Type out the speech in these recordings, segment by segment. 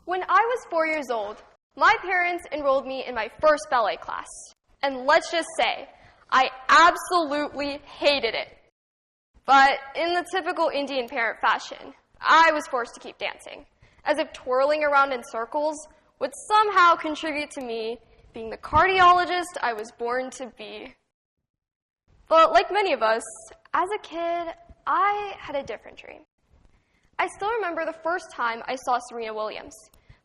When I was 4 years old, my parents enrolled me in my first ballet class. And let's just say, I absolutely hated it. But in the typical Indian parent fashion, I was forced to keep dancing, as if twirling around in circles would somehow contribute to me being the cardiologist I was born to be. But like many of us, as a kid, I had a different dream. I still remember the first time I saw Serena Williams,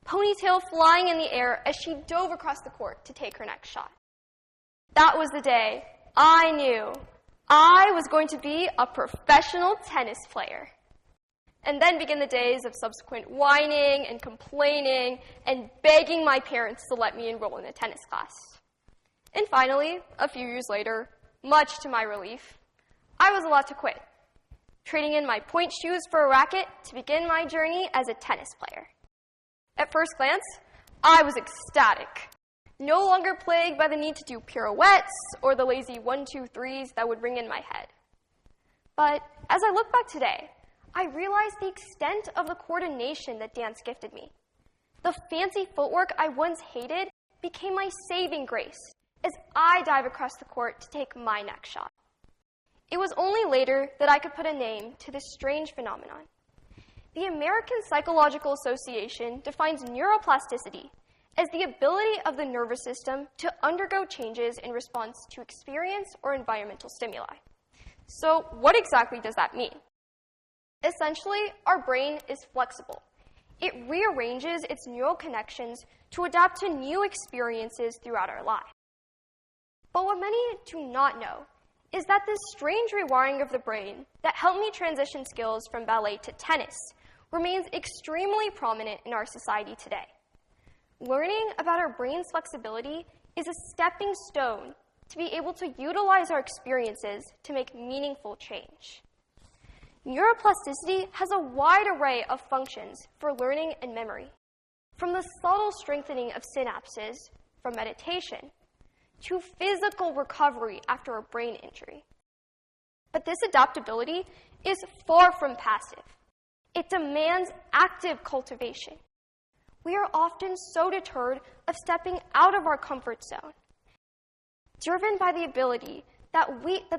ponytail flying in the air as she dove across the court to take her next shot. That was the day I knew I was going to be a professional tennis player. And then began the days of subsequent whining and complaining and begging my parents to let me enroll in a tennis class. And finally, a few years later, much to my relief, I was allowed to quit, trading in my point shoes for a racket to begin my journey as a tennis player. At first glance, I was ecstatic, no longer plagued by the need to do pirouettes or the lazy 1-2-3s that would ring in my head. But as I look back today, I realized the extent of the coordination that dance gifted me. The fancy footwork I once hated became my saving grace as I dive across the court to take my next shot. It was only later that I could put a name to this strange phenomenon. The American Psychological Association defines neuroplasticity as the ability of the nervous system to undergo changes in response to experience or environmental stimuli. So what exactly does that mean? Essentially, our brain is flexible. It rearranges its neural connections to adapt to new experiences throughout our lives. But what many do not know is that this strange rewiring of the brain that helped me transition skills from ballet to tennis remains extremely prominent in our society today. Learning about our brain's flexibility is a stepping stone to be able to utilize our experiences to make meaningful change. Neuroplasticity has a wide array of functions for learning and memory, from the subtle strengthening of synapses from meditation to physical recovery after a brain injury. But this adaptability is far from passive. It demands active cultivation. We are often so deterred of stepping out of our comfort zone, driven by the ability that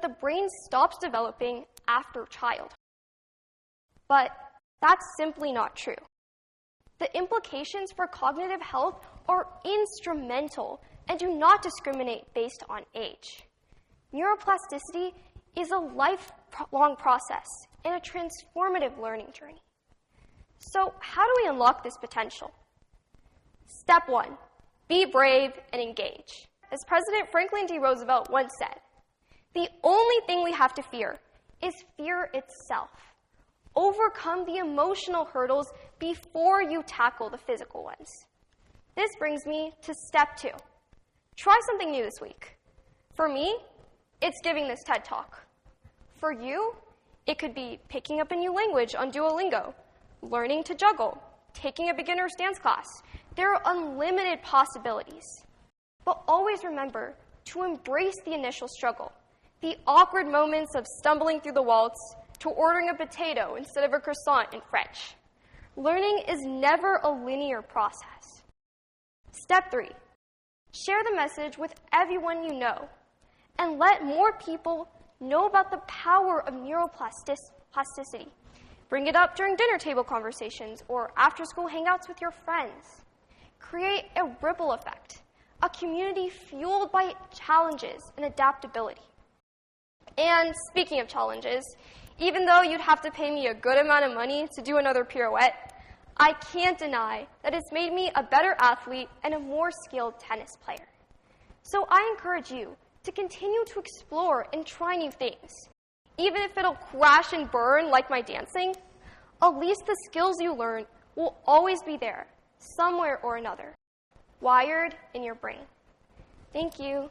the brain stops developing after childhood. But that's simply not true. The implications for cognitive health are instrumental and do not discriminate based on age. Neuroplasticity is a lifelong process and a transformative learning journey. So how do we unlock this potential? Step 1, be brave and engage. As President Franklin D. Roosevelt once said, the only thing we have to fear is fear itself. Overcome the emotional hurdles before you tackle the physical ones. This brings me to step 2. Try something new this week. For me, it's giving this TED Talk. For you, it could be picking up a new language on Duolingo, learning to juggle, taking a beginner's dance class. There are unlimited possibilities. But always remember to embrace the initial struggle, the awkward moments of stumbling through the waltz to ordering a potato instead of a croissant in French. Learning is never a linear process. Step 3, share the message with everyone you know and let more people know about the power of neuroplasticity. Bring it up during dinner table conversations or after-school hangouts with your friends. Create a ripple effect, a community fueled by challenges and adaptability. And speaking of challenges, even though you'd have to pay me a good amount of money to do another pirouette, I can't deny that it's made me a better athlete and a more skilled tennis player. So I encourage you to continue to explore and try new things. Even if it'll crash and burn like my dancing, at least the skills you learn will always be there, somewhere or another, wired in your brain. Thank you.